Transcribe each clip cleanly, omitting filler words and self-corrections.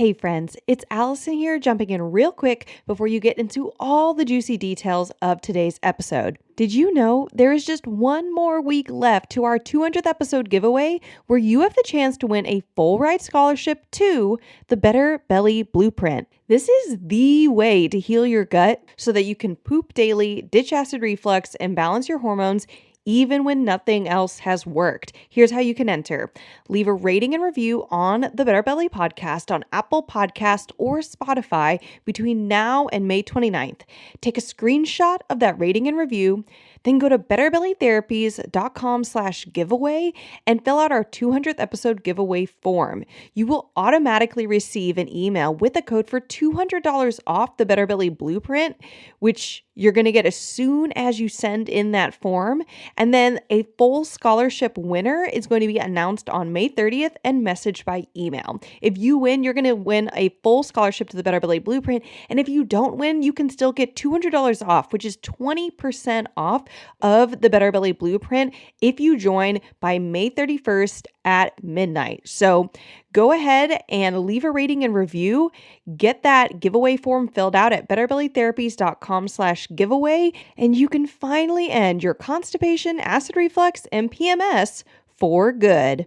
Hey friends, it's Allison here, jumping in real quick before you get into all the juicy details of today's episode. Did you know there is just one more week left to our 200th episode giveaway where you have the chance to win a full ride scholarship to the Better Belly Blueprint? This is the way to heal your gut so that you can poop daily, ditch acid reflux, and balance your hormones even when nothing else has worked. Here's how you can enter. Leave a rating and review on the Better Belly podcast on Apple Podcast or Spotify between now and May 29th. Take a screenshot of that rating and review, then go to betterbellytherapies.com/giveaway and fill out our 200th episode giveaway form. You will automatically receive an email with a code for $200 off the Better Belly Blueprint, which you're going to get as soon as you send in that form. And then a full scholarship winner is going to be announced on May 30th and messaged by email. If you win, you're going to win a full scholarship to the Better Belly Blueprint. And if you don't win, you can still get $200 off, which is 20% off of the Better Belly Blueprint if you join by May 31st at midnight. So go ahead and leave a rating and review. Get that giveaway form filled out at betterbellytherapies.com/giveaway, and you can finally end your constipation, acid reflux, and PMS for good.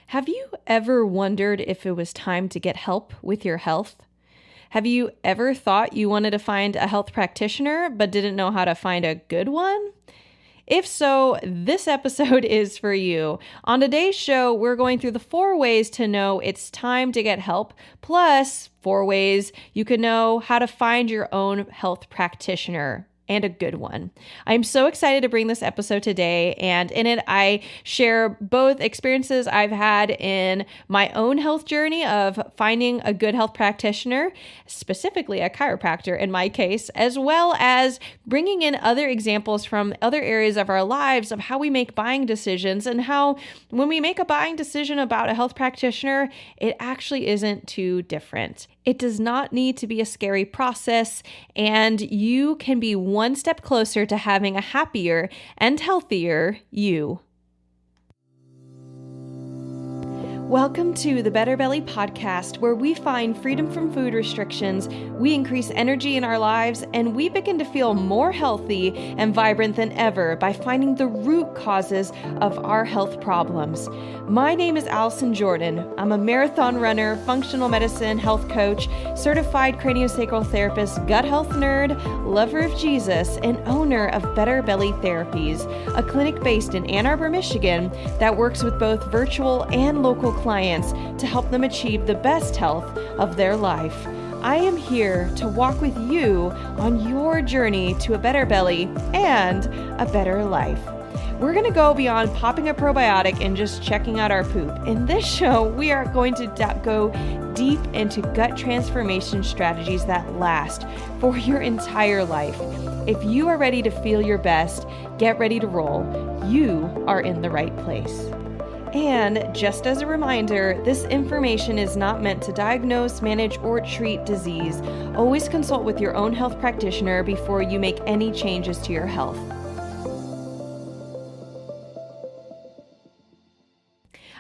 Have you ever wondered if it was time to get help with your health? Have you ever thought you wanted to find a health practitioner but didn't know how to find a good one? If so, this episode is for you. On today's show, we're going through the 4 ways to know it's time to get help, plus 4 ways you can know how to find your own health practitioner. And a good one. I'm so excited to bring this episode today, and in it I share both experiences I've had in my own health journey of finding a good health practitioner, specifically a chiropractor in my case, as well as bringing in other examples from other areas of our lives of how we make buying decisions and how when we make a buying decision about a health practitioner, it actually isn't too different. It does not need to be a scary process, and you can be one step closer to having a happier and healthier you. Welcome to the Better Belly podcast, where we find freedom from food restrictions, we increase energy in our lives, and we begin to feel more healthy and vibrant than ever by finding the root causes of our health problems. My name is Allison Jordan. I'm a marathon runner, functional medicine health coach, certified craniosacral therapist, gut health nerd, lover of Jesus, and owner of Better Belly Therapies, a clinic based in Ann Arbor, Michigan that works with both virtual and local clients to help them achieve the best health of their life. I am here to walk with you on your journey to a better belly and a better life. We're going to go beyond popping a probiotic and just checking out our poop. In this show, we are going to go deep into gut transformation strategies that last for your entire life. If you are ready to feel your best, get ready to roll. You are in the right place. And just as a reminder, this information is not meant to diagnose, manage, or treat disease. Always consult with your own health practitioner before you make any changes to your health.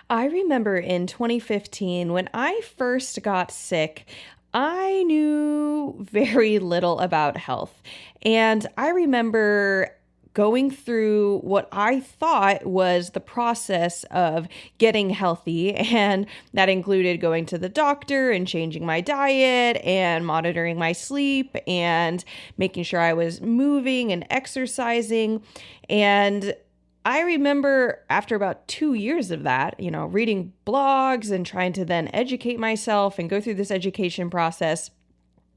I remember in 2015, when I first got sick, I knew very little about health. And I remember going through what I thought was the process of getting healthy, and that included going to the doctor and changing my diet and monitoring my sleep and making sure I was moving and exercising. And I remember after about 2 years of that, reading blogs and trying to then educate myself and go through this education process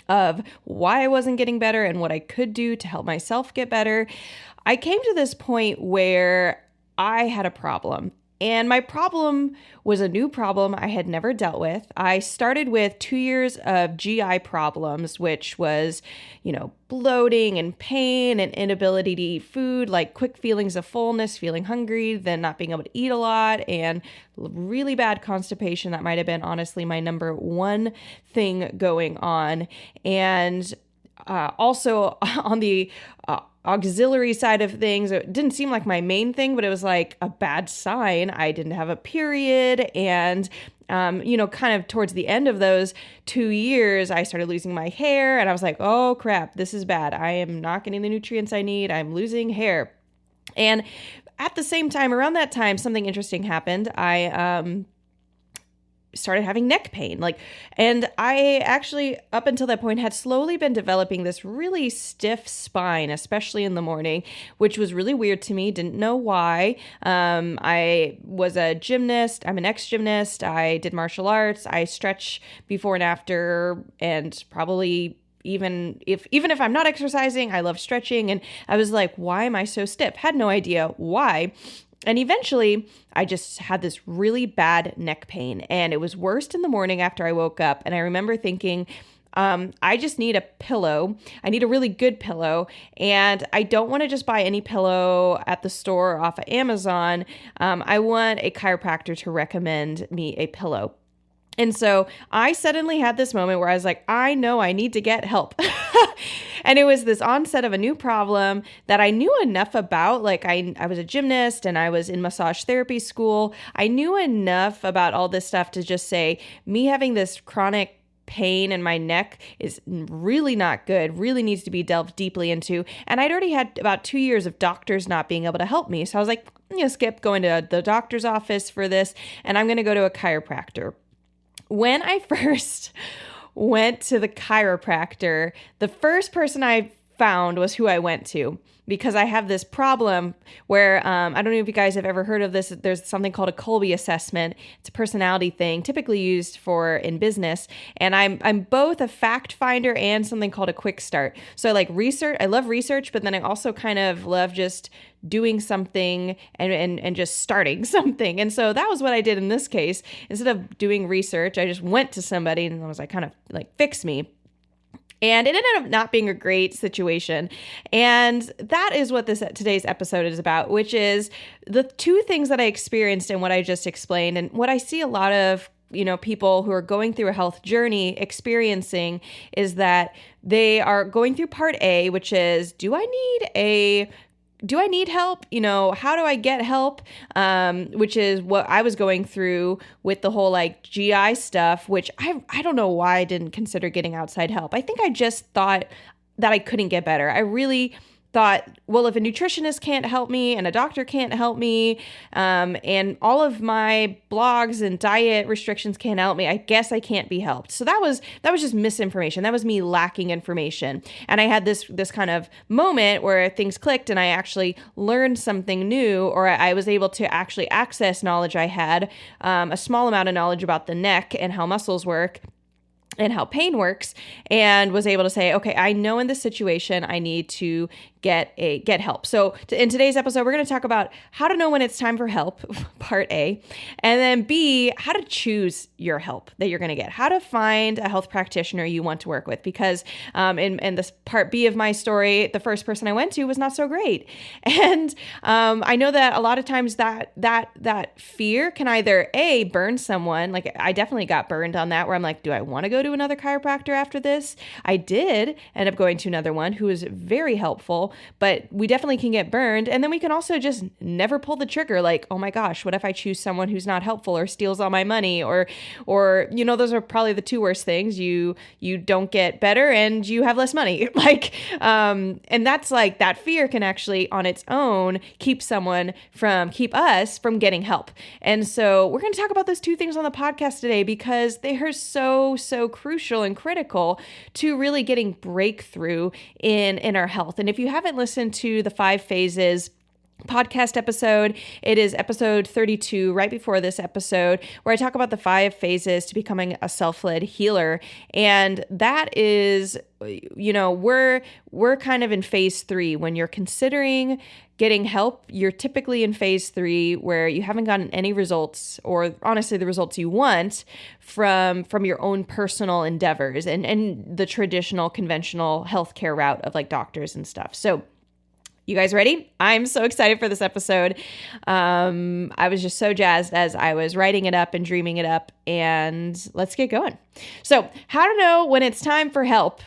of why I wasn't getting better and what I could do to help myself get better, I came to this point where I had a problem. And my problem was a new problem I had never dealt with. I started with 2 years of GI problems, which was, bloating and pain and inability to eat food, like quick feelings of fullness, feeling hungry, then not being able to eat a lot, and really bad constipation. That might have been honestly my number one thing going on. And also on the auxiliary side of things, it didn't seem like my main thing, but it was like a bad sign. I didn't have a period. And, kind of towards the end of those 2 years, I started losing my hair and I was like, oh crap, this is bad. I am not getting the nutrients I need. I'm losing hair. And at the same time, around that time, something interesting happened. I started having neck pain. And I actually, up until that point, had slowly been developing this really stiff spine, especially in the morning, which was really weird to me. Didn't know why. I was a gymnast. I'm an ex-gymnast. I did martial arts. I stretch before and after, and probably even if I'm not exercising, I love stretching. And I was like, why am I so stiff? Had no idea why. And eventually, I just had this really bad neck pain, and it was worst in the morning after I woke up. And I remember thinking, I just need a pillow. I need a really good pillow, and I don't want to just buy any pillow at the store or off of Amazon. I want a chiropractor to recommend me a pillow. And so I suddenly had this moment where I was like, I know I need to get help. And it was this onset of a new problem that I knew enough about. Like I was a gymnast and I was in massage therapy school. I knew enough about all this stuff to just say, me having this chronic pain in my neck is really not good, really needs to be delved deeply into. And I'd already had about 2 years of doctors not being able to help me. So I was like, skip going to the doctor's office for this, and I'm going to go to a chiropractor. When I first went to the chiropractor, the first person I found was who I went to, because I have this problem where I don't know if you guys have ever heard of this. There's something called a Kolbe assessment. It's a personality thing, typically used in business. And I'm both a fact finder and something called a quick start. So I like research. I love research, but then I also kind of love just doing something and just starting something. And so that was what I did in this case. Instead of doing research, I just went to somebody and I was like, kind of like, fix me. And it ended up not being a great situation. And that is what today's episode is about, which is the two things that I experienced and what I just explained. And what I see a lot of people who are going through a health journey experiencing is that they are going through part A, which is, do I need help? How do I get help? Which is what I was going through with the whole GI stuff, which I don't know why I didn't consider getting outside help. I think I just thought that I couldn't get better. I really thought, well, if a nutritionist can't help me and a doctor can't help me, and all of my blogs and diet restrictions can't help me, I guess I can't be helped. So that was just misinformation. That was me lacking information. And I had this kind of moment where things clicked and I actually learned something new, or I was able to actually access knowledge I had, a small amount of knowledge about the neck and how muscles work and how pain works, and was able to say, okay, I know in this situation I need to get help. So in today's episode, we're going to talk about how to know when it's time for help, part A, and then B, how to choose your help that you're going to get, how to find a health practitioner you want to work with, because in this part B of my story, the first person I went to was not so great. And I know that a lot of times that fear can either A, burn someone. Like I definitely got burned on that, where I'm like, do I want to go to another chiropractor after this? I did end up going to another one who was very helpful, but we definitely can get burned. And then we can also just never pull the trigger. Like, oh my gosh, what if I choose someone who's not helpful or steals all my money, or those are probably the two worst things. You don't get better and you have less money. And that's like, that fear can actually on its own keep us from getting help. And so we're going to talk about those two things on the podcast today, because they are so crucial and critical to really getting breakthrough in our health. And if you haven't listened to the 5 phases podcast episode, it is episode 32, right before this episode, where I talk about the 5 phases to becoming a self-led healer. And that is, we're kind of in phase 3. When you're considering getting help, you're typically in phase 3, where you haven't gotten any results, or honestly, the results you want from your own personal endeavors and the traditional conventional healthcare route of like doctors and stuff. So you guys ready? I'm so excited for this episode. I was just so jazzed as I was writing it up and dreaming it up, and let's get going. So how to know when it's time for help,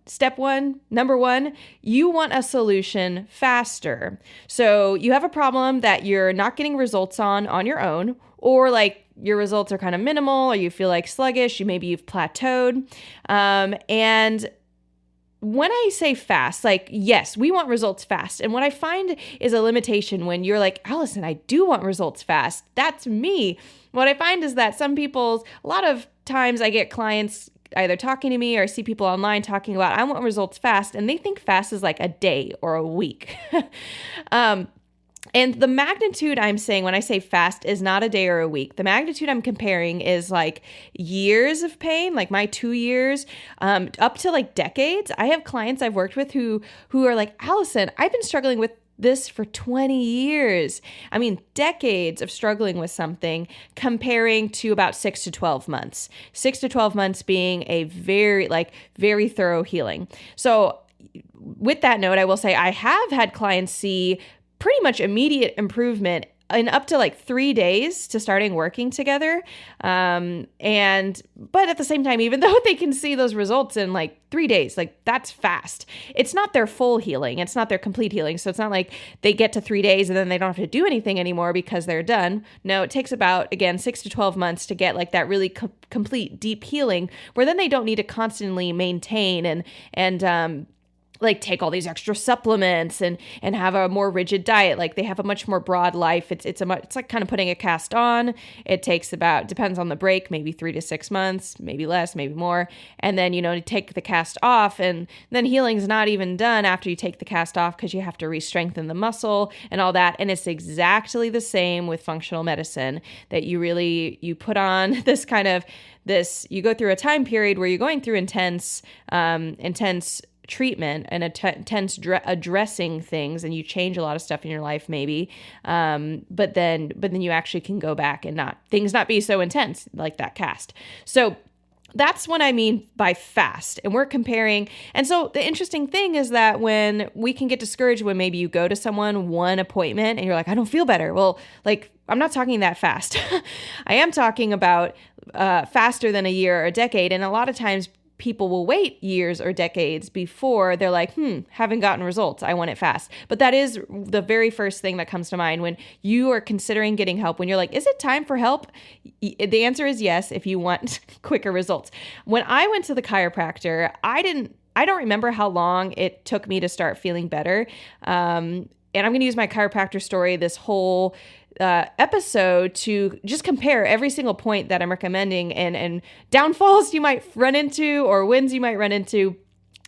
step one, number one, you want a solution faster. So you have a problem that you're not getting results on your own, or like your results are kind of minimal, or you feel like sluggish, maybe you've plateaued. And when I say fast, like, yes, we want results fast. And what I find is a limitation when you're like, Allison, I do want results fast. That's me. What I find is that a lot of times I get clients either talking to me or I see people online talking about, I want results fast. And they think fast is like a day or a week. And the magnitude I'm saying when I say fast is not a day or a week. The magnitude I'm comparing is like years of pain, like my 2 years, up to like decades. I have clients I've worked with who are like, Allison, I've been struggling with this for 20 years. I mean, decades of struggling with something, comparing to about 6 to 12 months. 6 to 12 months being a very thorough healing. So with that note, I will say I have had clients see pretty much immediate improvement in up to like 3 days to starting working together. But at the same time, even though they can see those results in like 3 days, like that's fast. It's not their full healing. It's not their complete healing. So it's not like they get to 3 days and then they don't have to do anything anymore because they're done. No, it takes about, again, 6 to 12 months to get like that really complete deep healing where then they don't need to constantly maintain and like take all these extra supplements and have a more rigid diet. Like they have a much more broad life. It's like kind of putting a cast on. It takes depends on the break, maybe 3 to 6 months, maybe less, maybe more. And then, you take the cast off, and then healing's not even done after you take the cast off because you have to re-strengthen the muscle and all that. And it's exactly the same with functional medicine, that you put on you go through a time period where you're going through intense treatment and intense addressing things, and you change a lot of stuff in your life maybe, but then you actually can go back and things not be so intense like that cast. So that's what I mean by fast. And we're comparing. And so the interesting thing is that when we can get discouraged when maybe you go to someone one appointment and you're like, I don't feel better. Well, like, I'm not talking that fast. I am talking about faster than a year or a decade. And a lot of times people will wait years or decades before they're like, haven't gotten results. I want it fast. But that is the very first thing that comes to mind when you are considering getting help. When you're like, is it time for help? The answer is yes, if you want quicker results. When I went to the chiropractor, I don't remember how long it took me to start feeling better. And I'm going to use my chiropractor story this whole episode to just compare every single point that I'm recommending and downfalls you might run into or wins you might run into.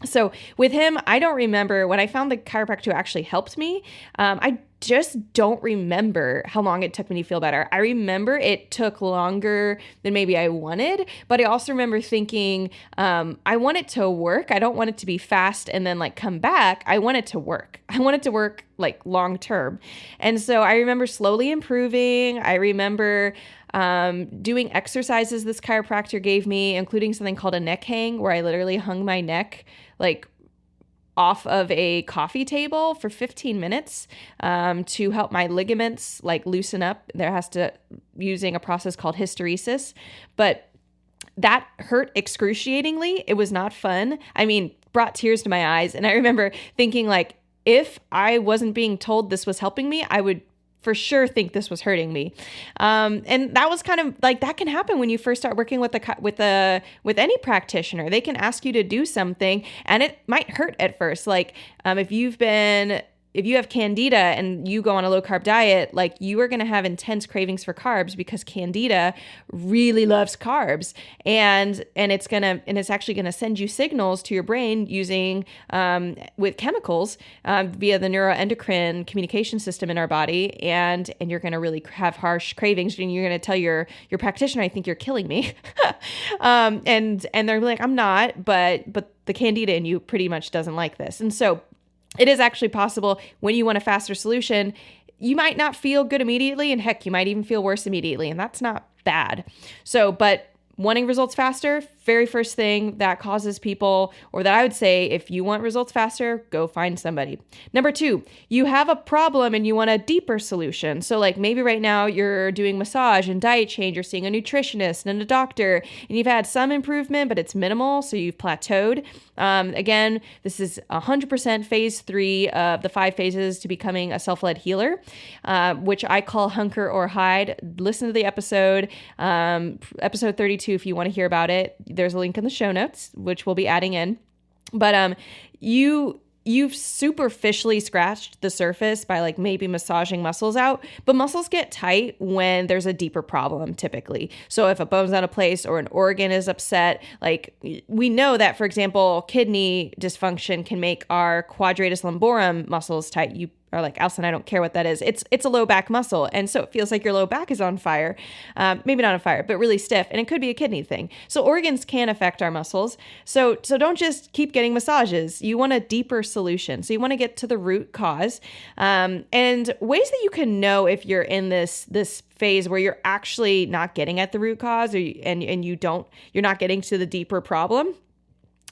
So with him, I don't remember when I found the chiropractor who actually helped me. I just don't remember how long it took me to feel better. I remember it took longer than maybe I wanted, but I also remember thinking, I want it to work. I don't want it to be fast and then like come back. I want it to work. I want it to work like long term. And so I remember slowly improving. I remember doing exercises this chiropractor gave me, including something called a neck hang, where I literally hung my neck like off of a coffee table for 15 minutes to help my ligaments like loosen up. Using a process called hysteresis, but that hurt excruciatingly. It was not fun. I mean, brought tears to my eyes. And I remember thinking like, if I wasn't being told this was helping me, I would for sure think this was hurting me. And that was kind of like, that can happen when you first start working with any practitioner. They can ask you to do something and it might hurt at first. Like, if you have candida and you go on a low carb diet, like you are going to have intense cravings for carbs because candida really loves carbs, and it's actually going to send you signals to your brain using with chemicals via the neuroendocrine communication system in our body, and you're going to really have harsh cravings, and you're going to tell your practitioner, I think you're killing me, and they're like, I'm not, but the candida in you pretty much doesn't like this, and so. It is actually possible when you want a faster solution, you might not feel good immediately, and heck, you might even feel worse immediately, and that's not bad. So, but wanting results faster, very first thing that causes people, or that I would say, if you want results faster, go find somebody. Number 2, you have a problem and you want a deeper solution. So like maybe right now you're doing massage and diet change, you're seeing a nutritionist and a doctor, and you've had some improvement, but it's minimal, so you've plateaued. Again, this is 100% phase 3 of the 5 phases to becoming a self-led healer, which I call hunker or hide. Listen to the episode 32 if you want to hear about it. There's a link in the show notes, which we'll be adding in. But you've superficially scratched the surface by like maybe massaging muscles out, but muscles get tight when there's a deeper problem typically. So if a bone's out of place or an organ is upset, like we know that, for example, kidney dysfunction can make our quadratus lumborum muscles tight. You are like, Allison, I don't care what that is. It's a low back muscle. And so it feels like your low back is on fire. Maybe not on fire, but really stiff. And it could be a kidney thing. So organs can affect our muscles. So don't just keep getting massages. You want a deeper solution. So you want to get to the root cause. And ways that you can know if you're in this phase where you're actually not getting at the root cause, and you're not getting to the deeper problem,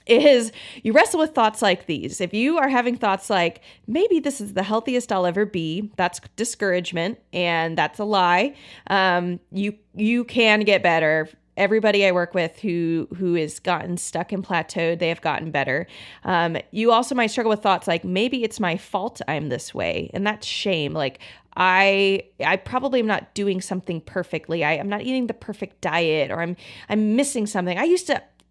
is you wrestle with thoughts like these. If you are having thoughts like, maybe this is the healthiest I'll ever be, that's discouragement, and that's a lie. You can get better. Everybody I work with who has gotten stuck and plateaued, they have gotten better. You also might struggle with thoughts like, maybe it's my fault I'm this way, and that's shame. Like, I probably am not doing something perfectly. I'm not eating the perfect diet, or I'm missing something.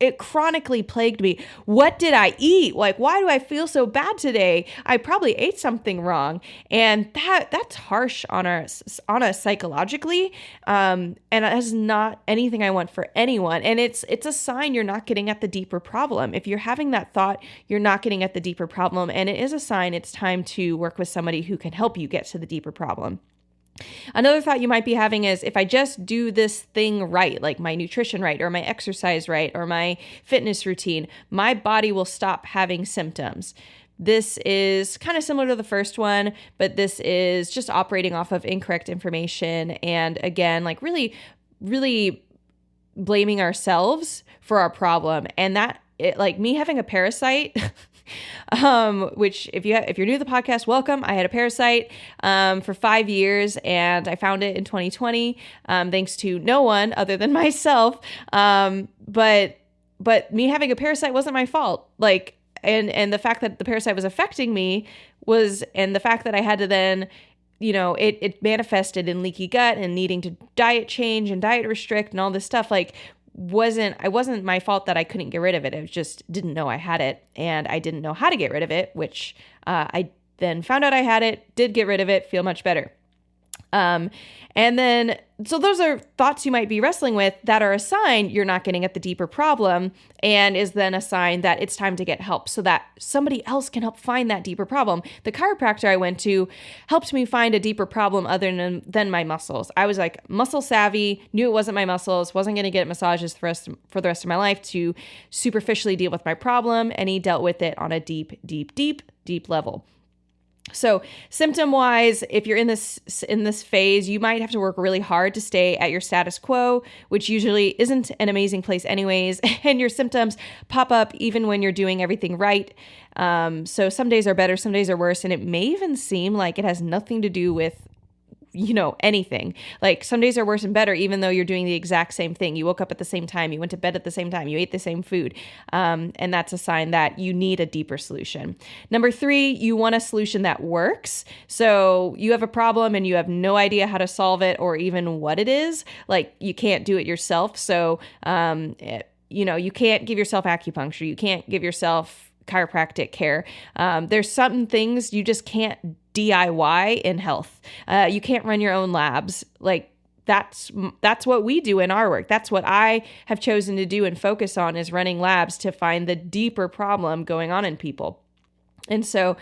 It chronically plagued me. What did I eat? Like, why do I feel so bad today? I probably ate something wrong. And that's harsh on us psychologically. And it is not anything I want for anyone. And it's a sign you're not getting at the deeper problem. If you're having that thought, you're not getting at the deeper problem. And it is a sign it's time to work with somebody who can help you get to the deeper problem. Another thought you might be having is, if I just do this thing right, like my nutrition right, or my exercise right, or my fitness routine, my body will stop having symptoms. This is kind of similar to the first one, but this is just operating off of incorrect information. And again, like really, really blaming ourselves for our problem. And like me having a parasite, which if you're new to the podcast, welcome. I had a parasite for 5 years, and I found it in 2020, thanks to no one other than myself. But me having a parasite wasn't my fault. Like, and the fact that the parasite was affecting me and the fact that I had to then, it manifested in leaky gut and needing to diet change and diet restrict and all this stuff, like, it wasn't my fault that I couldn't get rid of it. I just didn't know I had it, and I didn't know how to get rid of it, which I then found out I had it, did get rid of it, feel much better. And then, so those are thoughts you might be wrestling with that are a sign you're not getting at the deeper problem, and is then a sign that it's time to get help so that somebody else can help find that deeper problem. The chiropractor I went to helped me find a deeper problem other than my muscles. I was like muscle savvy, knew it wasn't my muscles, wasn't going to get massages for the rest of my life to superficially deal with my problem, and he dealt with it on a deep, deep, deep, deep level. So symptom-wise, if you're in this phase, you might have to work really hard to stay at your status quo, which usually isn't an amazing place anyways, and your symptoms pop up even when you're doing everything right. So some days are better, some days are worse, and it may even seem like it has nothing to do with anything. Like, some days are worse and better, even though you're doing the exact same thing. You woke up at the same time, you went to bed at the same time, you ate the same food. And that's a sign that you need a deeper solution. Number 3, you want a solution that works. So you have a problem and you have no idea how to solve it or even what it is. Like, you can't do it yourself. So, you can't give yourself acupuncture. You can't give yourself chiropractic care. There's some things you just can't DIY in health. You can't run your own labs. Like, that's what we do in our work. That's what I have chosen to do and focus on, is running labs to find the deeper problem going on in people. And so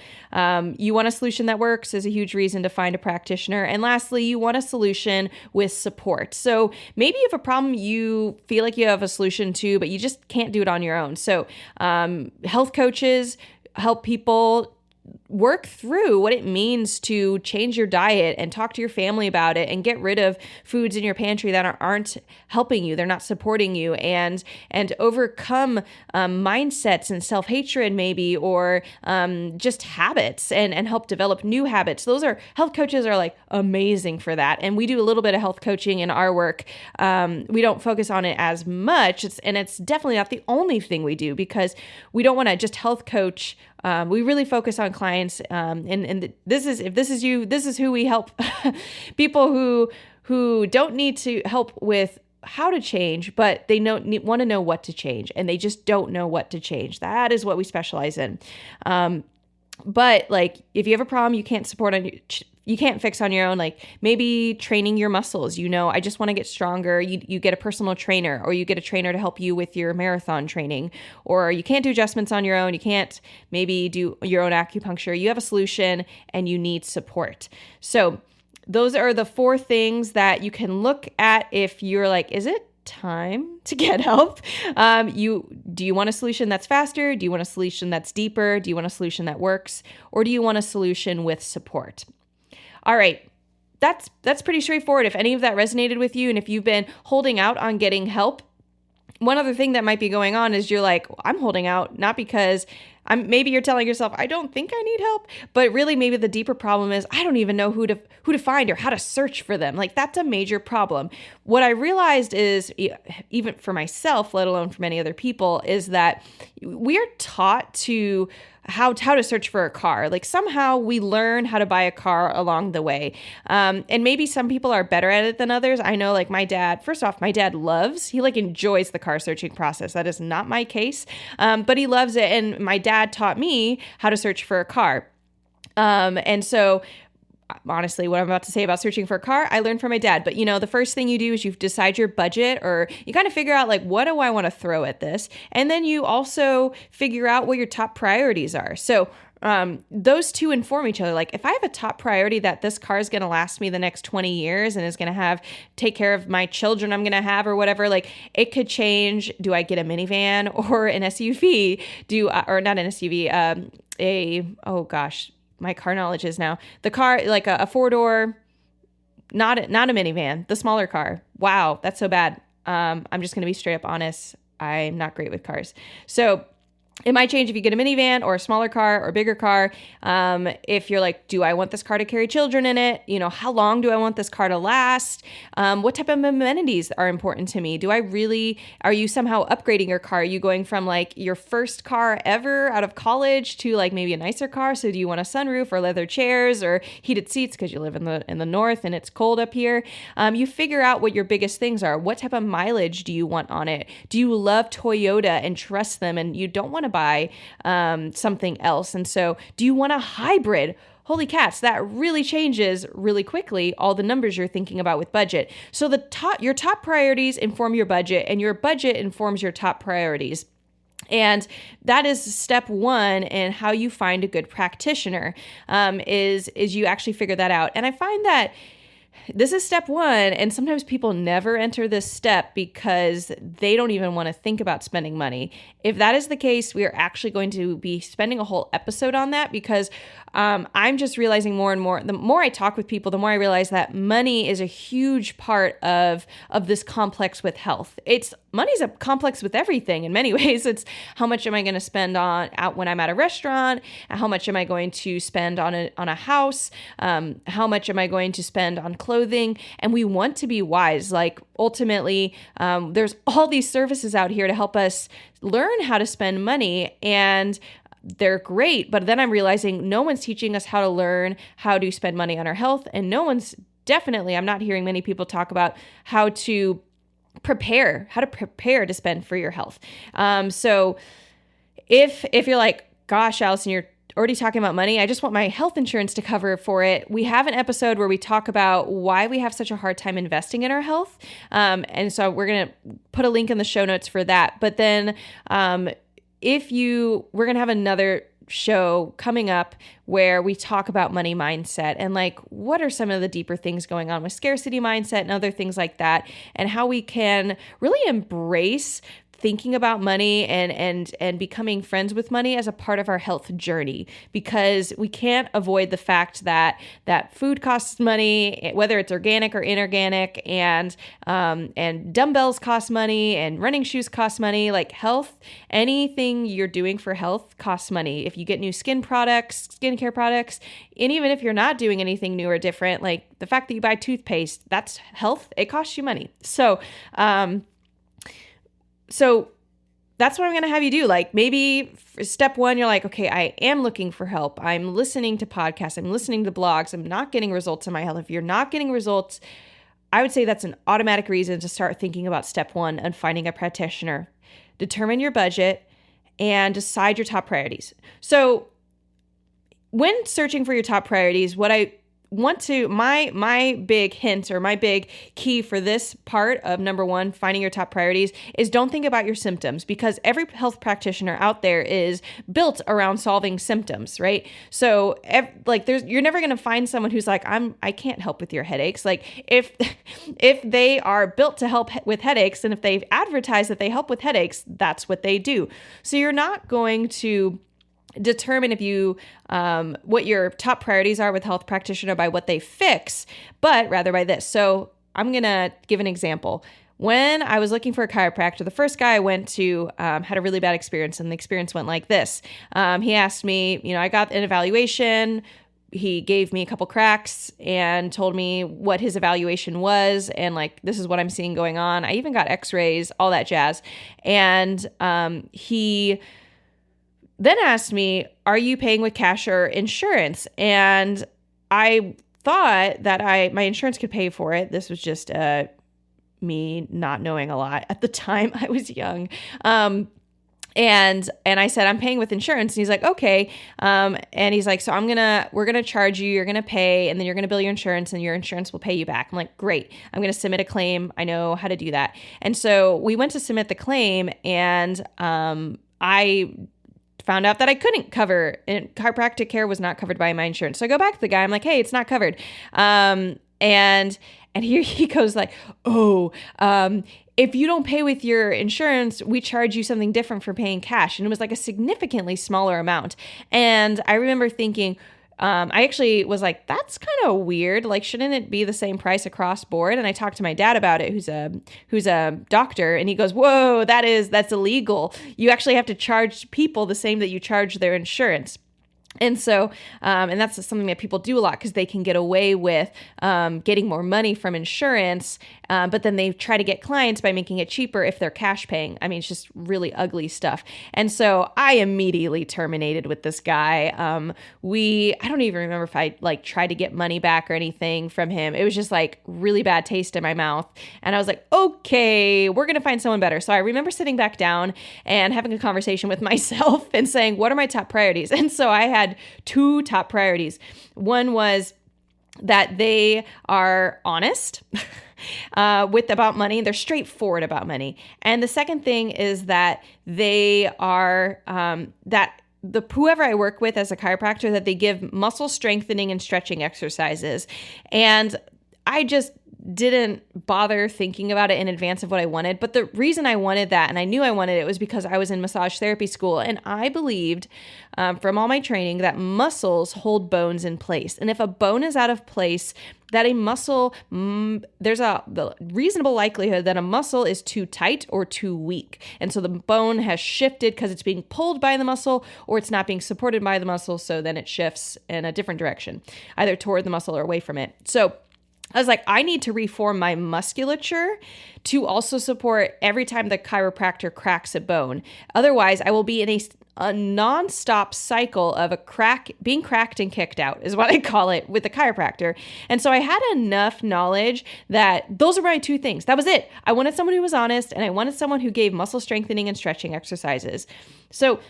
you want a solution that works is a huge reason to find a practitioner. And lastly, you want a solution with support. So maybe you have a problem you feel like you have a solution to, but you just can't do it on your own. So health coaches help people work through what it means to change your diet and talk to your family about it and get rid of foods in your pantry that aren't helping you. They're not supporting you, and overcome mindsets and self-hatred maybe, or just habits, and help develop new habits. Health coaches are like amazing for that. And we do a little bit of health coaching in our work. We don't focus on it as much. It's definitely not the only thing we do, because we don't want to just health coach. We really focus on clients, and this is who we help. People who don't need to help with how to change, but they want to know what to change, and they just don't know what to change. That is what we specialize in. But like, if you have a problem you can't you can't fix on your own, like maybe training your muscles, I just want to get stronger. You get a personal trainer, or you get a trainer to help you with your marathon training, or you can't do adjustments on your own. You can't maybe do your own acupuncture. You have a solution and you need support. So those are the 4 things that you can look at if you're like, is it time to get help? Do you want a solution that's faster? Do you want a solution that's deeper? Do you want a solution that works? Or do you want a solution with support? All right. That's pretty straightforward. If any of that resonated with you, and if you've been holding out on getting help, one other thing that might be going on is you're like, I'm holding out not because maybe you're telling yourself, I don't think I need help, but really maybe the deeper problem is I don't even know who to find or how to search for them. Like, that's a major problem. What I realized is, even for myself, let alone for many other people, is that we're taught to how to search for a car. Like, somehow we learn how to buy a car along the way. And maybe some people are better at it than others. I know, like, my dad he enjoys the car searching process. That is not my case. But he loves it. And my dad taught me how to search for a car. And so honestly, what I'm about to say about searching for a car, I learned from my dad. But the first thing you do is you decide your budget, or you kind of figure out, like, what do I want to throw at this? And then you also figure out what your top priorities are. So those two inform each other. Like, if I have a top priority that this car is going to last me the next 20 years and is going to take care of my children I'm going to have, or whatever, like, it could change. Do I get a minivan or an SUV? Or not an SUV, oh gosh, my car knowledge is now. The car, like a 4-door, not a minivan, the smaller car. Wow, that's so bad. I'm just going to be straight up honest. I'm not great with cars. So it might change if you get a minivan or a smaller car or a bigger car. If you're like, do I want this car to carry children in it? How long do I want this car to last? What type of amenities are important to me? Are you somehow upgrading your car? Are you going from like your first car ever out of college to like maybe a nicer car? So do you want a sunroof or leather chairs or heated seats because you live in the north and it's cold up here? You figure out what your biggest things are. What type of mileage do you want on it? Do you love Toyota and trust them and you don't want to buy something else? And so do you want a hybrid? Holy cats, that really changes really quickly all the numbers you're thinking about with budget. So your top priorities inform your budget, and your budget informs your top priorities. And that is step 1 in how you find a good practitioner, is you actually figure that out. And I find that this is step 1, and sometimes people never enter this step because they don't even want to think about spending money. If that is the case, we are actually going to be spending a whole episode on that, because I'm just realizing more and more, the more I talk with people, the more I realize that money is a huge part of this complex with health. Money's a complex with everything in many ways. It's how much am I going to spend out when I'm at a restaurant? How much am I going to spend on a house? How much am I going to spend on clothing? And we want to be wise. Like, ultimately, there's all these services out here to help us learn how to spend money, and they're great. But then I'm realizing no one's teaching us how to learn how to spend money on our health. And I'm not hearing many people talk about how to prepare to spend for your health. So if you're like, gosh, Allison, you're already talking about money, I just want my health insurance to cover for it. We have an episode where we talk about why we have such a hard time investing in our health. And so we're going to put a link in the show notes for that. But then we're going to have another show coming up where we talk about money mindset and like what are some of the deeper things going on with scarcity mindset and other things like that, and how we can really embrace thinking about money and becoming friends with money as a part of our health journey, because we can't avoid the fact that food costs money, whether it's organic or inorganic, and dumbbells cost money, and running shoes cost money. Like health, anything you're doing for health costs money. If you get new skincare products, and even if you're not doing anything new or different, like the fact that you buy toothpaste, that's health. It costs you money. So that's what I'm going to have you do. Like maybe for step one, you're like, okay, I am looking for help. I'm listening to podcasts. I'm listening to blogs. I'm not getting results in my health. If you're not getting results, I would say that's an automatic reason to start thinking about step one and finding a practitioner. Determine your budget and decide your top priorities. So when searching for your top priorities, what I want to, my big hint or my big key for this part of number one, finding your top priorities, is don't think about your symptoms, because every health practitioner out there is built around solving symptoms, right? So you're never going to find someone who's like, I can't help with your headaches. Like if they are built to help with headaches, and if they've advertised that they help with headaches, that's what they do. So you're not going to determine if you what your top priorities are with health practitioner by what they fix, but rather by this. So I'm gonna give an example. When I was looking for a chiropractor, the first guy I went to had a really bad experience, and the experience went like this. He asked me, I got an evaluation. He gave me a couple cracks and told me what his evaluation was, and like, this is what I'm seeing going on. I even got x-rays, all that jazz. And he then asked me, are you paying with cash or insurance? And I thought that my insurance could pay for it. This was just me not knowing a lot at the time. I was young. And I said, I'm paying with insurance. And he's like, okay. And he's like, so we're going to charge you, you're going to pay, and then you're going to bill your insurance, and your insurance will pay you back. I'm like, great. I'm going to submit a claim. I know how to do that. And so we went to submit the claim, and I found out that I couldn't cover, and chiropractic care was not covered by my insurance. So I go back to the guy. I'm like, hey, it's not covered. And here he goes like, if you don't pay with your insurance, we charge you something different for paying cash. And it was like a significantly smaller amount. And I remember thinking, I actually was like, that's kind of weird. Like, shouldn't it be the same price across board? And I talked to my dad about it, who's a doctor, and he goes, whoa, that's illegal. You actually have to charge people the same that you charge their insurance. And so, and that's something that people do a lot because they can get away with getting more money from insurance, but then they try to get clients by making it cheaper if they're cash paying. I mean, it's just really ugly stuff. And so I immediately terminated with this guy. I don't even remember if I tried to get money back or anything from him. It was just like really bad taste in my mouth. And I was like, okay, we're going to find someone better. So I remember sitting back down and having a conversation with myself and saying, what are my top priorities? And so I had two top priorities. One was that they are honest about money. They're straightforward about money. And the second thing is that they are whoever I work with as a chiropractor, that they give muscle strengthening and stretching exercises. And I just didn't bother thinking about it in advance of what I wanted. But the reason I wanted that, and I knew I wanted it, was because I was in massage therapy school, and I believed from all my training that muscles hold bones in place. And if a bone is out of place, that a muscle, there's a reasonable likelihood that a muscle is too tight or too weak. And so the bone has shifted because it's being pulled by the muscle, or it's not being supported by the muscle. So then it shifts in a different direction, either toward the muscle or away from it. So I was like, I need to reform my musculature to also support every time the chiropractor cracks a bone. Otherwise, I will be in a nonstop cycle of being cracked and kicked out, is what I call it, with the chiropractor. And so I had enough knowledge that those are my two things. That was it. I wanted someone who was honest, and I wanted someone who gave muscle strengthening and stretching exercises. So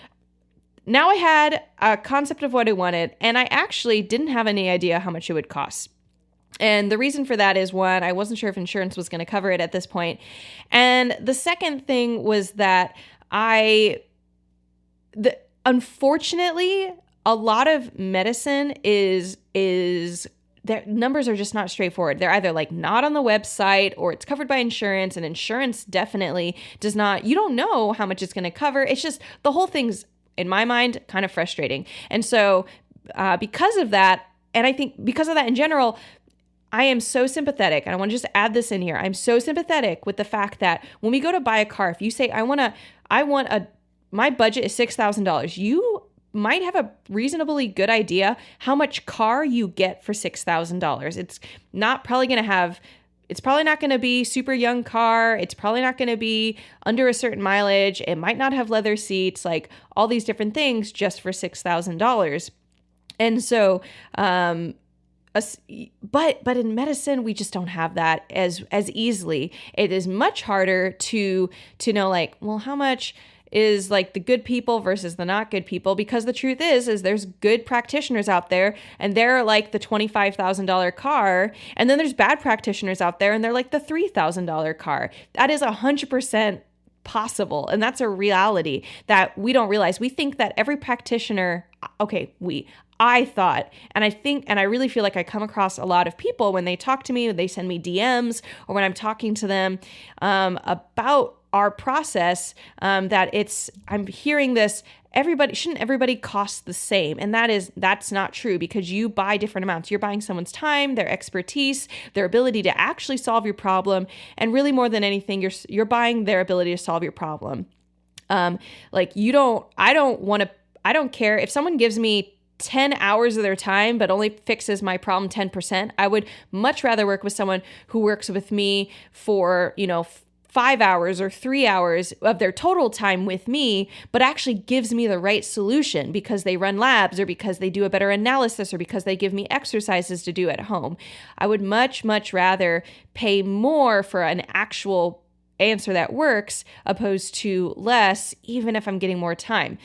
now I had a concept of what I wanted, and I actually didn't have any idea how much it would cost. And the reason for that is, one, I wasn't sure if insurance was going to cover it at this point. And the second thing was that unfortunately, a lot of medicine is their numbers are just not straightforward. They're either like not on the website or it's covered by insurance, and insurance definitely does not, you don't know how much it's going to cover. It's just the whole thing's, in my mind, kind of frustrating. And so because of that, and I think because of that in general, I am so sympathetic, and I want to just add this in here. I'm so sympathetic with the fact that when we go to buy a car, if you say, my budget is $6,000, you might have a reasonably good idea how much car you get for $6,000. It's probably not going to be super young car. It's probably not going to be under a certain mileage. It might not have leather seats, like all these different things just for $6,000. And so, but in medicine, we just don't have that as easily. It is much harder to know, like, well, how much is like the good people versus the not good people, because the truth is there's good practitioners out there and they're like the $25,000 car, and then there's bad practitioners out there and they're like the $3,000 car. That is 100% possible, and that's a reality that we don't realize. We think that every practitioner, I thought, and I think, and I really feel like I come across a lot of people when they talk to me, when they send me DMs, or when I'm talking to them about our process, I'm hearing this, shouldn't everybody cost the same? And that's not true, because you buy different amounts. You're buying someone's time, their expertise, their ability to actually solve your problem. And really more than anything, you're buying their ability to solve your problem. I don't care if someone gives me 10 hours of their time, but only fixes my problem 10%. I would much rather work with someone who works with me for, 5 hours or 3 hours of their total time with me, but actually gives me the right solution because they run labs, or because they do a better analysis, or because they give me exercises to do at home. I would much, much rather pay more for an actual answer that works opposed to less, even if I'm getting more time.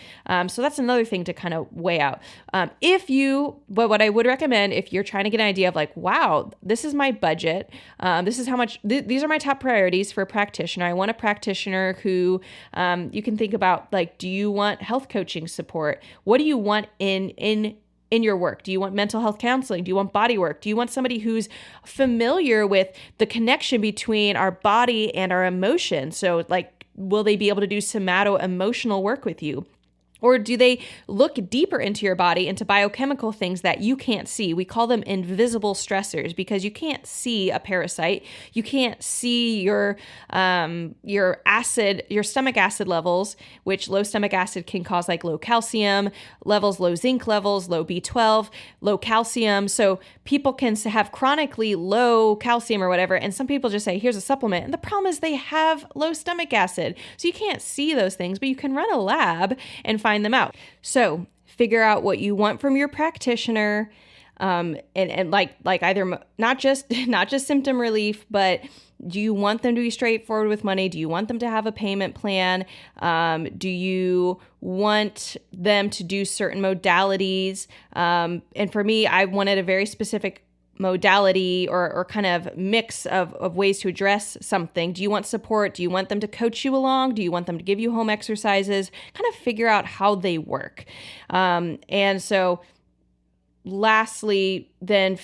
So that's another thing to kind of weigh out. What I would recommend, if you're trying to get an idea of like, wow, this is my budget, this is how much, these are my top priorities for a practitioner. I want a practitioner who you can think about, like, do you want health coaching support? What do you want in your work? Do you want mental health counseling? Do you want body work? Do you want somebody who's familiar with the connection between our body and our emotions? So like, will they be able to do somato-emotional work with you? Or do they look deeper into your body, into biochemical things that you can't see? We call them invisible stressors, because you can't see a parasite. You can't see your stomach acid levels, which low stomach acid can cause like low calcium levels, low zinc levels, low B12, low calcium. So people can have chronically low calcium or whatever, and some people just say, here's a supplement. And the problem is they have low stomach acid. So you can't see those things, but you can run a lab and find them out. So figure out what you want from your practitioner, and like either not just symptom relief, but do you want them to be straightforward with money? Do you want them to have a payment plan? Do you want them to do certain modalities? And for me, I wanted a very specific modality or kind of mix of ways to address something. Do you want support? Do you want them to coach you along? Do you want them to give you home exercises? Kind of figure out how they work. And so lastly, then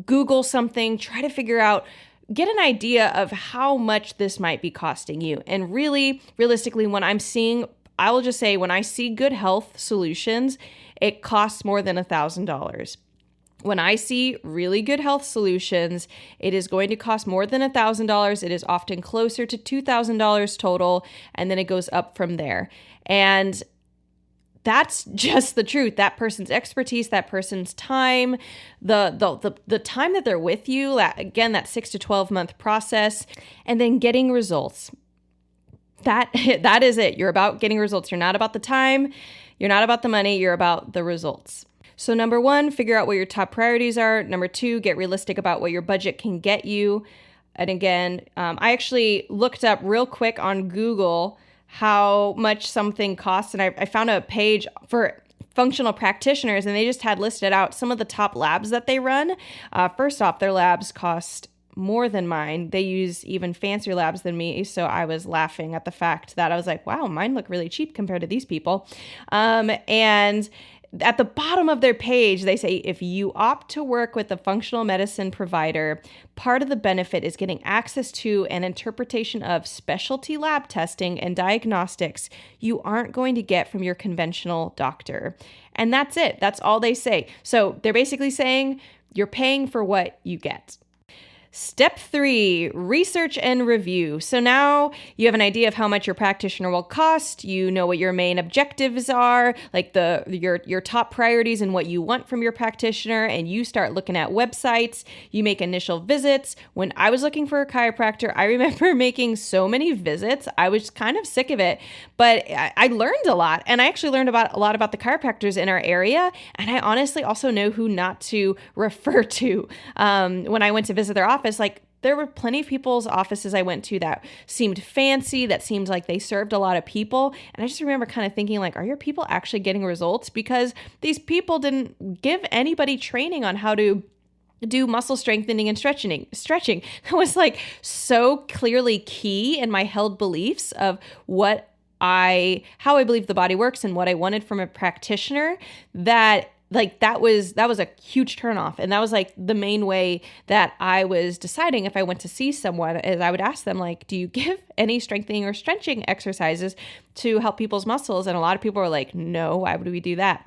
Google something, try to figure out, get an idea of how much this might be costing you. And really, realistically, I will just say, when I see Good Health Solutions, it costs more than $1,000. When I see really Good Health Solutions, it is going to cost more than $1,000. It is often closer to $2,000 total, and then it goes up from there. And that's just the truth. That person's expertise, that person's time, the time that they're with you, that 6 to 12 month process, and then getting results. That is it. You're about getting results. You're not about the time. You're not about the money. You're about the results. So number 1, figure out what your top priorities are. Number 2, get realistic about what your budget can get you. And again, I actually looked up real quick on Google how much something costs. And I found a page for functional practitioners, and they just had listed out some of the top labs that they run. First off, their labs cost more than mine. They use even fancier labs than me. So I was laughing at the fact that I was like, wow, mine look really cheap compared to these people. And at the bottom of their page, they say, if you opt to work with a functional medicine provider, part of the benefit is getting access to an interpretation of specialty lab testing and diagnostics you aren't going to get from your conventional doctor. And that's it. That's all they say. So they're basically saying you're paying for what you get. Step 3, research and review. So now you have an idea of how much your practitioner will cost. You know what your main objectives are, like your top priorities and what you want from your practitioner, and you start looking at websites. You make initial visits. When I was looking for a chiropractor, I remember making so many visits. I was kind of sick of it, but I learned a lot, and I actually learned a lot about the chiropractors in our area, and I honestly also know who not to refer to. When I went to visit their office, like there were plenty of people's offices I went to that seemed fancy, that seemed like they served a lot of people. And I just remember kind of thinking like, are your people actually getting results? Because these people didn't give anybody training on how to do muscle strengthening and stretching. That was like so clearly key in my held beliefs of how I believe the body works and what I wanted from a practitioner, that like that was a huge turnoff. And that was like the main way that I was deciding if I went to see someone, is I would ask them like, do you give any strengthening or stretching exercises to help people's muscles? And a lot of people were like, no, why would we do that?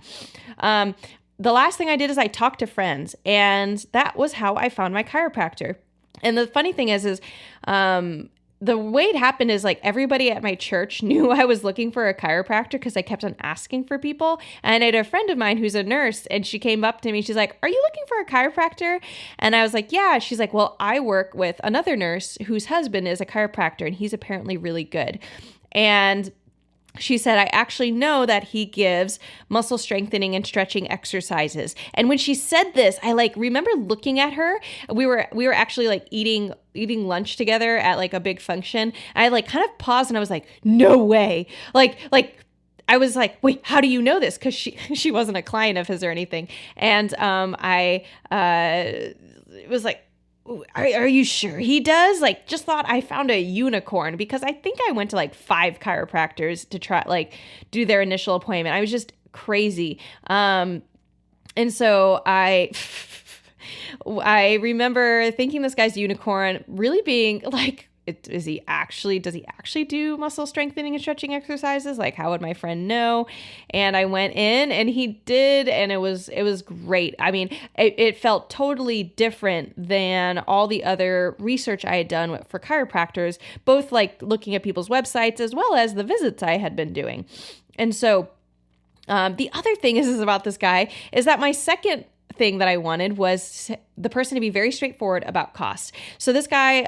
The last thing I did is I talked to friends, and that was how I found my chiropractor. And the funny thing is the way it happened is like everybody at my church knew I was looking for a chiropractor because I kept on asking for people. And I had a friend of mine who's a nurse, and she came up to me. She's like, are you looking for a chiropractor? And I was like, yeah. She's like, well, I work with another nurse whose husband is a chiropractor, and he's apparently really good. And she said, I actually know that he gives muscle strengthening and stretching exercises. And when she said this, I like remember looking at her. We were actually like eating lunch together at like a big function. I like kind of paused and I was like, no way. Like I was like, wait, how do you know this? Because she wasn't a client of his or anything. And I was like, are you sure he does? Like, just thought I found a unicorn, because I think I went to like 5 chiropractors to try like do their initial appointment. I was just crazy. And so I remember thinking this guy's unicorn, really being like, does he actually do muscle strengthening and stretching exercises? Like, how would my friend know? And I went in and he did, and it was great. I mean, it felt totally different than all the other research I had done for chiropractors, both like looking at people's websites as well as the visits I had been doing. And so the other thing is about this guy is that my second thing that I wanted was the person to be very straightforward about cost. So this guy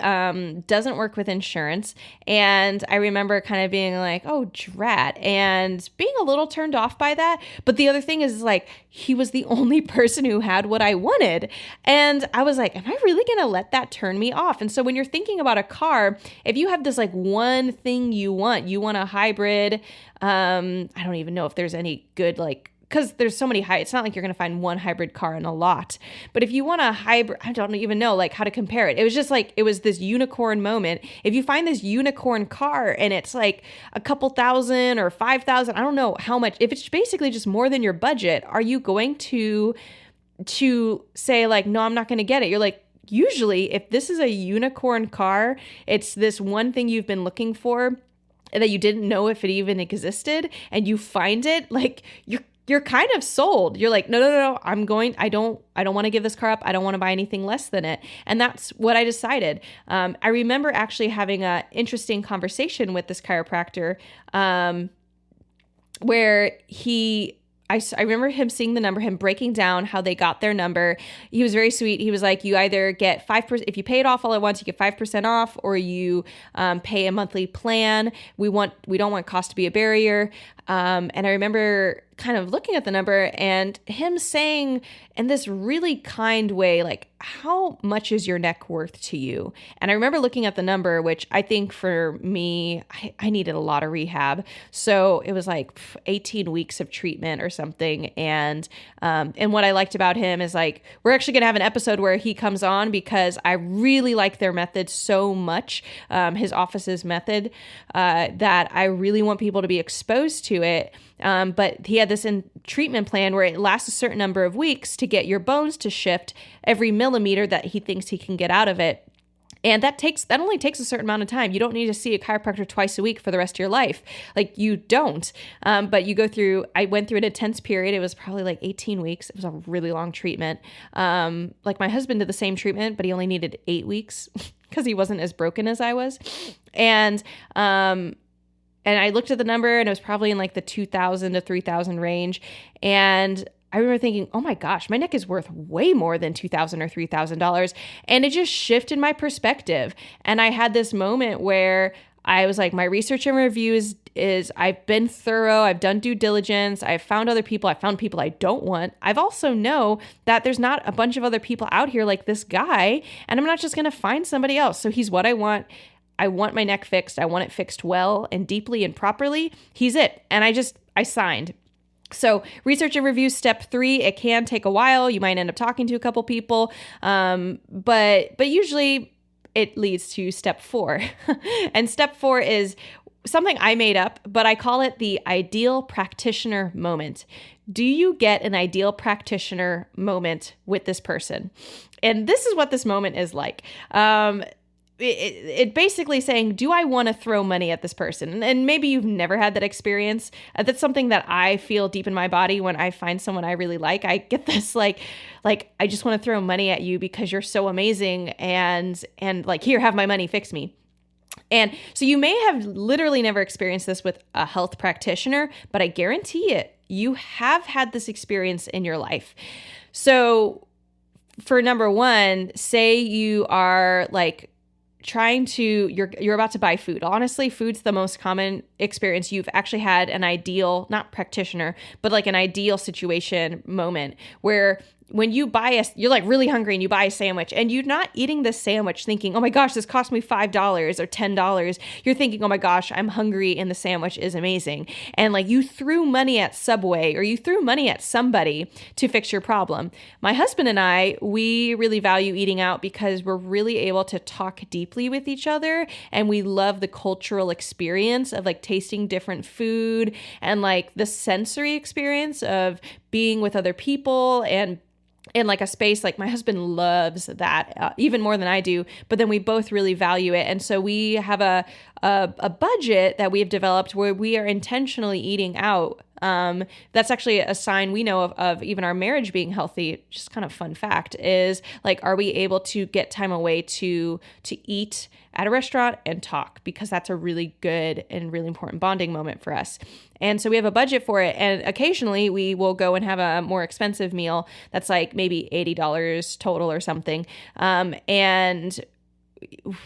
doesn't work with insurance, and I remember kind of being like, oh, drat, and being a little turned off by that. But the other thing is like, he was the only person who had what I wanted. And I was like, am I really going to let that turn me off? And so when you're thinking about a car, if you have this like one thing you want a hybrid, I don't even know if there's any good like, because there's so many it's not like you're going to find one hybrid car in a lot. But if you want a hybrid, I don't even know like how to compare it. It was just like, it was this unicorn moment. If you find this unicorn car and it's like a couple thousand or 5,000, I don't know how much, if it's basically just more than your budget, are you going to say like, no, I'm not going to get it? You're like, usually if this is a unicorn car, it's this one thing you've been looking for that you didn't know if it even existed, and you find it, like you're kind of sold. You're like, no, I don't want to give this car up. I don't want to buy anything less than it. And that's what I decided. I remember actually having an interesting conversation with this chiropractor where I remember him seeing the number, him breaking down how they got their number. He was very sweet. He was like, you either get 5%, if you pay it off all at once, you get 5% off, or you pay a monthly plan. We don't want cost to be a barrier. And I remember kind of looking at the number and him saying in this really kind way, like, how much is your neck worth to you? And I remember looking at the number, which I think for me, I needed a lot of rehab. So it was like 18 weeks of treatment or something. And what I liked about him is like, we're actually going to have an episode where he comes on because I really like their method so much, his office's method, that I really want people to be exposed to it. But he had this treatment plan where it lasts a certain number of weeks to get your bones to shift every millimeter that he thinks he can get out of it. And that only takes a certain amount of time. You don't need to see a chiropractor twice a week for the rest of your life. Like, you don't. But I went through an intense period. It was probably like 18 weeks. It was a really long treatment. Like, my husband did the same treatment, but he only needed 8 weeks because he wasn't as broken as I was. And I looked at the number, and it was probably in like the 2,000 to 3,000 range. And I remember thinking, oh my gosh, my neck is worth way more than $2,000 or $3,000. And it just shifted my perspective. And I had this moment where I was like, my research and reviews is I've been thorough. I've done due diligence. I've found other people. I found people I don't want. I've also know that there's not a bunch of other people out here like this guy, and I'm not just going to find somebody else. So he's what I want. I want my neck fixed. I want it fixed well and deeply and properly. He's it. And I signed. So research and review, step 3, it can take a while. You might end up talking to a couple people, but usually it leads to step 4. And step 4 is something I made up, but I call it the ideal practitioner moment. Do you get an ideal practitioner moment with this person? And this is what this moment is like. It basically saying, do I want to throw money at this person? And maybe you've never had that experience. That's something that I feel deep in my body when I find someone I really like. I get this like I just want to throw money at you because you're so amazing, and like, here, have my money, fix me. And so you may have literally never experienced this with a health practitioner, but I guarantee it, you have had this experience in your life. So for number 1, say you are like you're about to buy food. Honestly, food's the most common experience. You've actually had an ideal, not practitioner, but like an ideal situation moment where when you you're like really hungry and you buy a sandwich, and you're not eating this sandwich thinking, oh my gosh, this cost me $5 or $10. You're thinking, oh my gosh, I'm hungry and the sandwich is amazing. And like, you threw money at Subway, or you threw money at somebody to fix your problem. My husband and I, we really value eating out because we're really able to talk deeply with each other. And we love the cultural experience of like tasting different food, and like the sensory experience of being with other people and in like a space. Like, my husband loves that even more than I do, but then we both really value it. And so we have a budget that we have developed where we are intentionally eating out. That's actually a sign we know of even our marriage being healthy. Just kind of fun fact is like, are we able to get time away to eat at a restaurant and talk? Because that's a really good and really important bonding moment for us. And so we have a budget for it. And occasionally we will go and have a more expensive meal that's like maybe $80 total or something. And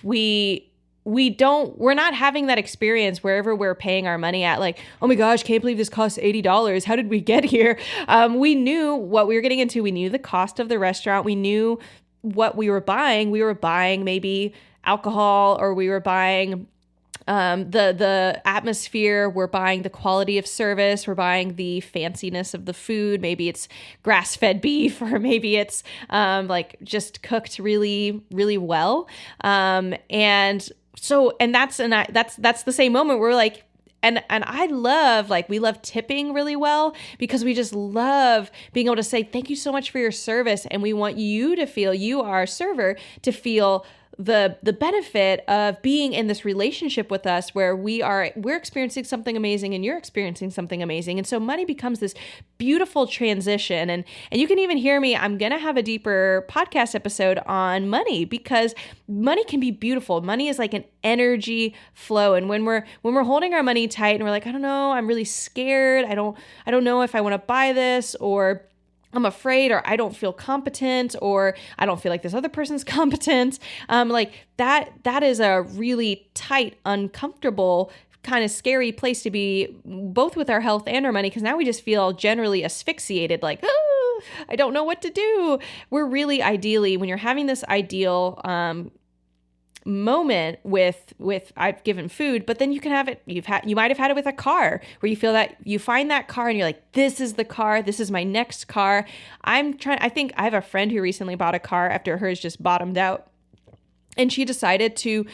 we're not having that experience wherever we're paying our money at, like, oh my gosh, can't believe this costs $80. How did we get here? We knew what we were getting into. We knew the cost of the restaurant. We knew what we were buying. We were buying maybe alcohol, or we were buying the atmosphere. We're buying the quality of service. We're buying the fanciness of the food. Maybe it's grass-fed beef, or maybe it's like just cooked really, really well. And that's the same moment where we're like, and I love, like, we love tipping really well because we just love being able to say, thank you so much for your service. And we want you to feel, you, our server, to feel the benefit of being in this relationship with us where we're experiencing something amazing and you're experiencing something amazing. And so money becomes this beautiful transition. And you can even hear me, I'm going to have a deeper podcast episode on money, because money can be beautiful. Money is like an energy flow. And when we're holding our money tight and we're like, I don't know, I'm really scared. I don't know if I want to buy this, or I'm afraid, or I don't feel competent, or I don't feel like this other person's competent. Like that is a really tight, uncomfortable, kind of scary place to be, both with our health and our money, because now we just feel generally asphyxiated, like, oh, I don't know what to do. We're really ideally, when you're having this ideal moment with I've given food, but then you can have it, you might have had it with a car, where you feel that you find that car and you're like, this is the car, this is my next car. I think I have a friend who recently bought a car after hers just bottomed out, and she decided to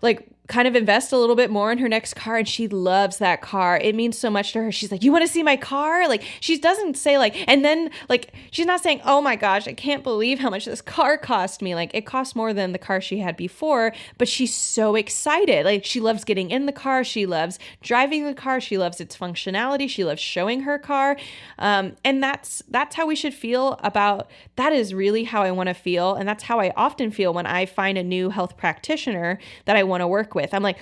like kind of invest a little bit more in her next car, and she loves that car. It means so much to her. She's like, you want to see my car? Like, she doesn't say like, and then like, she's not saying, oh my gosh, I can't believe how much this car cost me. Like, it cost more than the car she had before, but she's so excited. Like, she loves getting in the car. She loves driving the car. She loves its functionality. She loves showing her car. And that's how we should feel about, that is really how I want to feel. And that's how I often feel when I find a new health practitioner that I want to work with. I'm like,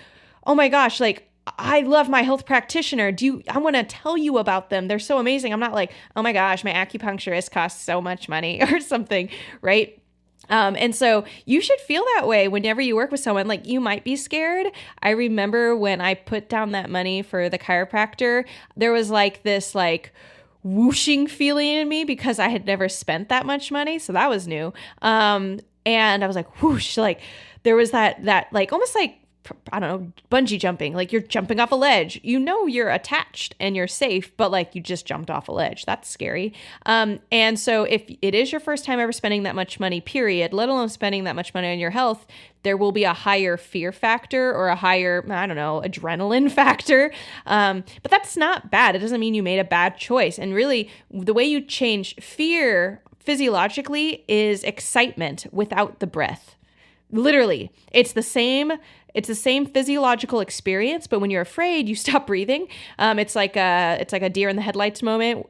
oh my gosh, like, I love my health practitioner. I want to tell you about them. They're so amazing. I'm not like, oh my gosh, my acupuncturist costs so much money or something, right? And so you should feel that way whenever you work with someone. Like, you might be scared. I remember when I put down that money for the chiropractor, there was like this like whooshing feeling in me because I had never spent that much money. So that was new. And I was like, whoosh, like there was that like almost like, I don't know, bungee jumping, like you're jumping off a ledge. You know you're attached and you're safe, but like you just jumped off a ledge. That's scary. And so if it is your first time ever spending that much money, period, let alone spending that much money on your health, there will be a higher fear factor or a higher, I don't know, adrenaline factor. But that's not bad. It doesn't mean you made a bad choice. And really, the way you change fear physiologically is excitement without the breath. Literally, it's the same physiological experience, but when you're afraid, you stop breathing. It's like a deer in the headlights moment.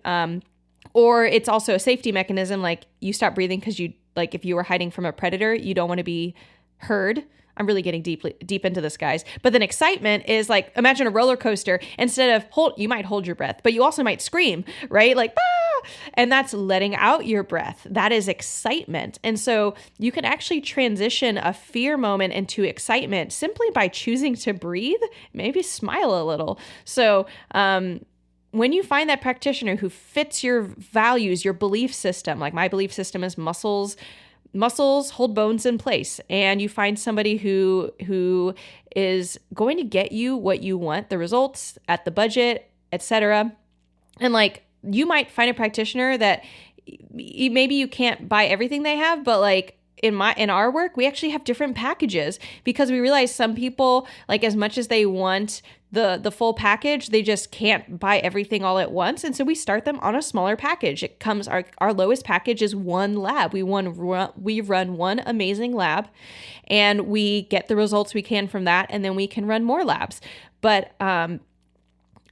Or it's also a safety mechanism. Like, you stop breathing because if you were hiding from a predator, you don't want to be heard. I'm really getting deep into this, guys. But then excitement is like, imagine a roller coaster. Instead of you might hold your breath, but you also might scream, right? Like, ah! And that's letting out your breath. That is excitement. And so you can actually transition a fear moment into excitement simply by choosing to breathe, maybe smile a little. So, when you find that practitioner who fits your values, your belief system, like my belief system is muscles hold bones in place, and you find somebody who is going to get you what you want, the results at the budget, etc. And like, you might find a practitioner that maybe you can't buy everything they have, but like in our work, we actually have different packages because we realize some people, like, as much as they want the full package, they just can't buy everything all at once. And so we start them on a smaller package. It comes, our lowest package is one lab. We run one amazing lab, and we get the results we can from that. And then we can run more labs. But,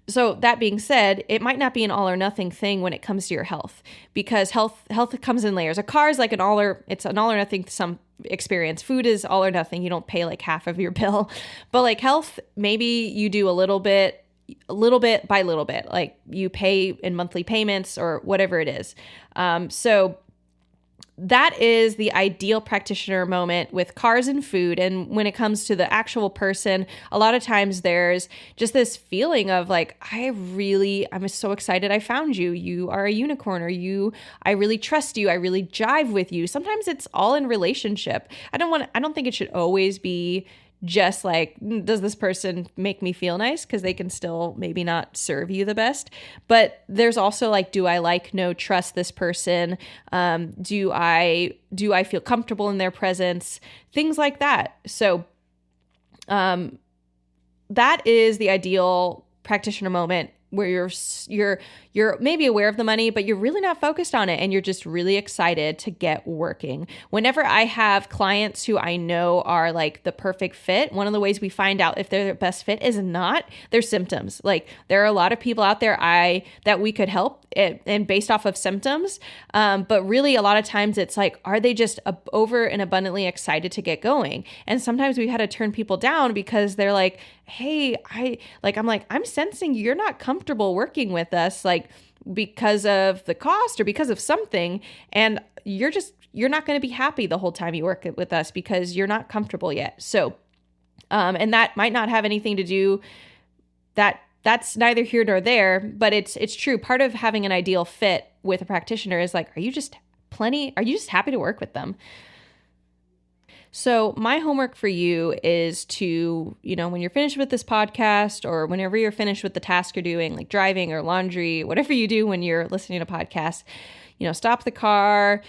so that being said, it might not be an all or nothing thing when it comes to your health, because health comes in layers. A car is like it's an all or nothing some experience. Food is all or nothing. You don't pay like half of your bill. But like health, maybe you do a little bit by little bit, like you pay in monthly payments or whatever it is. So that is the ideal practitioner moment with cars and food. And when it comes to the actual person, a lot of times there's just this feeling of like, I'm so excited I found you. You are a unicorn, or I really trust you. I really jive with you. Sometimes it's all in relationship. I don't think it should always be just like, does this person make me feel nice? Because they can still maybe not serve you the best. But there's also like, do I trust this person? Do I feel comfortable in their presence? Things like that. So that is the ideal practitioner moment, where you're maybe aware of the money, but you're really not focused on it, and you're just really excited to get working. Whenever I have clients who I know are like the perfect fit, one of the ways we find out if they're the best fit is not their symptoms. Like, there are a lot of people out there that we could help and based off of symptoms, but really a lot of times it's like, are they just over and abundantly excited to get going? And sometimes we've had to turn people down because they're like, hey, I'm sensing you're not comfortable working with us, like, because of the cost or because of something. And you're not going to be happy the whole time you work with us because you're not comfortable yet. So, and that might not have anything to do, that's neither here nor there, but it's true. Part of having an ideal fit with a practitioner is like, are you just happy to work with them? So my homework for you is to, when you're finished with this podcast, or whenever you're finished with the task you're doing, like driving or laundry, whatever you do when you're listening to podcasts, stop the car,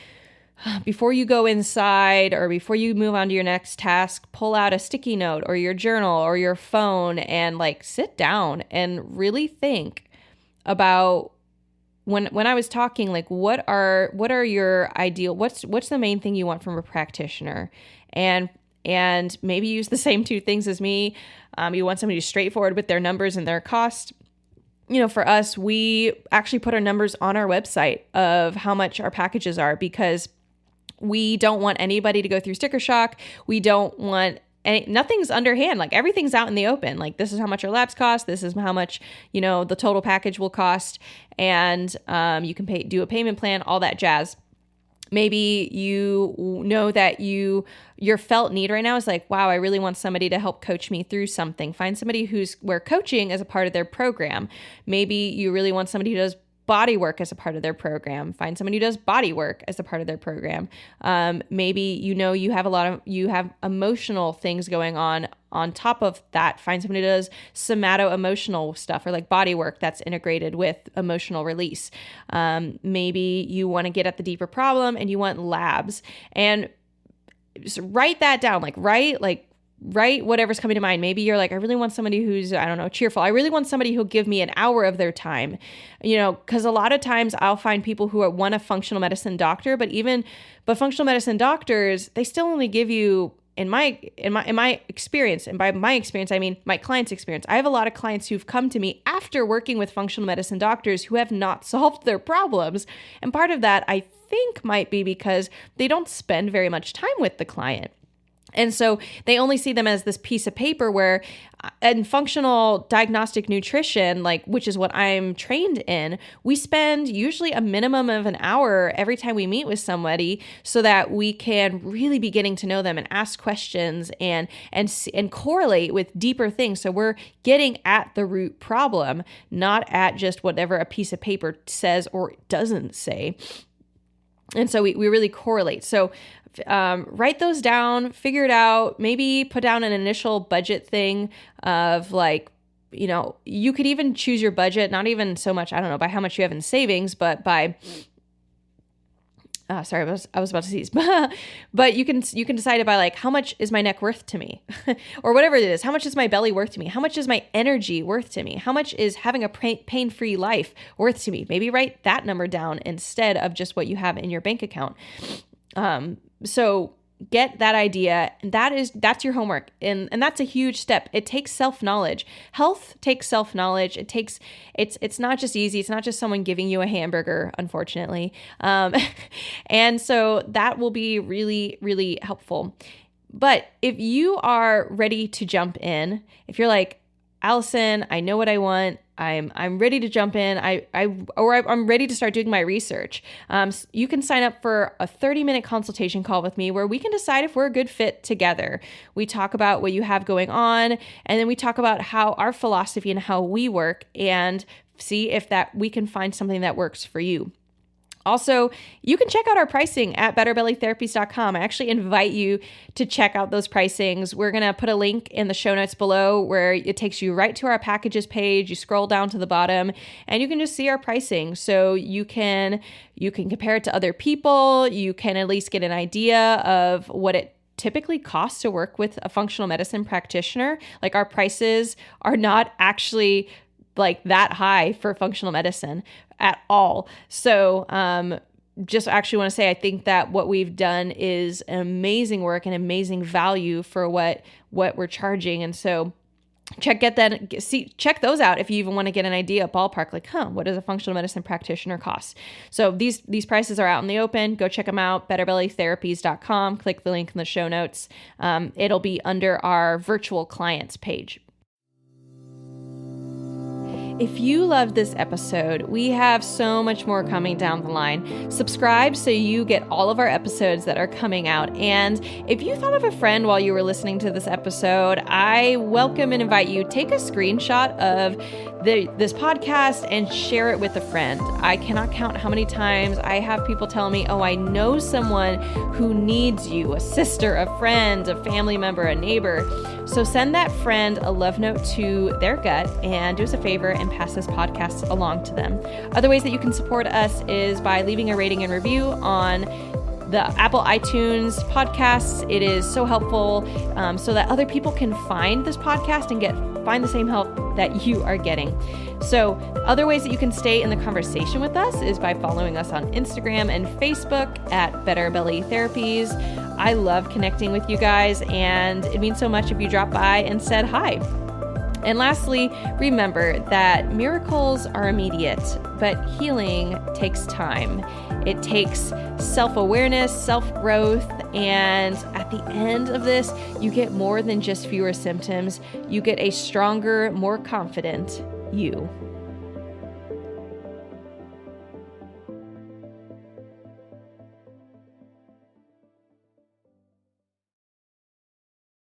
before you go inside or before you move on to your next task, pull out a sticky note or your journal or your phone and like sit down and really think about when I was talking, like what are your ideal, what's the main thing you want from a practitioner? And maybe use the same two things as me. You want somebody who's straightforward with their numbers and their cost. For us, we actually put our numbers on our website of how much our packages are because we don't want anybody to go through sticker shock. We don't want nothing's underhand. Like everything's out in the open. Like this is how much our labs cost. This is how much, the total package will cost. And you can do a payment plan, all that jazz. Maybe you know that your felt need right now is like, wow, I really want somebody to help coach me through something. Find somebody where coaching is a part of their program. Maybe you really want somebody who does body work as a part of their program. Find somebody who does body work as a part of their program. Maybe you have emotional things going on top of that. Find somebody who does somato-emotional stuff or like body work that's integrated with emotional release. Maybe you want to get at the deeper problem and you want labs. And just write that down. Write whatever's coming to mind. Maybe you're like, I really want somebody who's, I don't know, cheerful. I really want somebody who'll give me an hour of their time, because a lot of times I'll find people who want a functional medicine doctor, but functional medicine doctors, they still only give you, in my experience, and by my experience, I mean my client's experience. I have a lot of clients who've come to me after working with functional medicine doctors who have not solved their problems. And part of that, I think, might be because they don't spend very much time with the client. And so they only see them as this piece of paper where in functional diagnostic nutrition, which is what I'm trained in, we spend usually a minimum of an hour every time we meet with somebody so that we can really be getting to know them and ask questions and correlate with deeper things. So we're getting at the root problem, not at just whatever a piece of paper says or doesn't say. And so we really correlate. So write those down, figure it out, maybe put down an initial budget thing of you could even choose your budget, not even so much, I don't know, by how much you have in savings, but by, sorry, I was about to seize, but you can decide it by how much is my neck worth to me or whatever it is. How much is my belly worth to me? How much is my energy worth to me? How much is having a pain-free life worth to me? Maybe write that number down instead of just what you have in your bank account. So get that idea. That's your homework. And that's a huge step. It takes self-knowledge. Health takes self-knowledge. It's not just easy. It's not just someone giving you a hamburger, unfortunately. And so that will be really, really helpful. But if you are ready to jump in, if you're like, Allison, I know what I want. I'm ready to jump in. I'm ready to start doing my research. You can sign up for a 30-minute consultation call with me where we can decide if we're a good fit together. We talk about what you have going on, and then we talk about how our philosophy and how we work and see if that we can find something that works for you. Also, you can check out our pricing at betterbellytherapies.com. I actually invite you to check out those pricings. We're going to put a link in the show notes below where it takes you right to our packages page. You scroll down to the bottom and you can just see our pricing. So you can compare it to other people. You can at least get an idea of what it typically costs to work with a functional medicine practitioner. Our prices are not actually that high for functional medicine at all. So just actually want to say, I think that what we've done is amazing work and amazing value for what we're charging. And so check those out if you even want to get an idea, ballpark, what does a functional medicine practitioner cost? So these prices are out in the open. Go check them out, betterbellytherapies.com. Click the link in the show notes. It'll be under our virtual clients page. If you loved this episode, we have so much more coming down the line. Subscribe so you get all of our episodes that are coming out. And if you thought of a friend while you were listening to this episode, I welcome and invite you, take a screenshot of this podcast and share it with a friend. I cannot count how many times I have people tell me, oh, I know someone who needs you, a sister, a friend, a family member, a neighbor. So send that friend a love note to their gut and do us a favor and pass this podcast along to them. Other ways that you can support us is by leaving a rating and review on the Apple iTunes podcasts. It is so helpful so that other people can find this podcast and find the same help that you are getting. So other ways that you can stay in the conversation with us is by following us on Instagram and Facebook at Better Belly Therapies. I love connecting with you guys, and it means so much if you drop by and said hi. And lastly, remember that miracles are immediate, but healing takes time. It takes self-awareness, self-growth, and at the end of this, you get more than just fewer symptoms. You get a stronger, more confident you.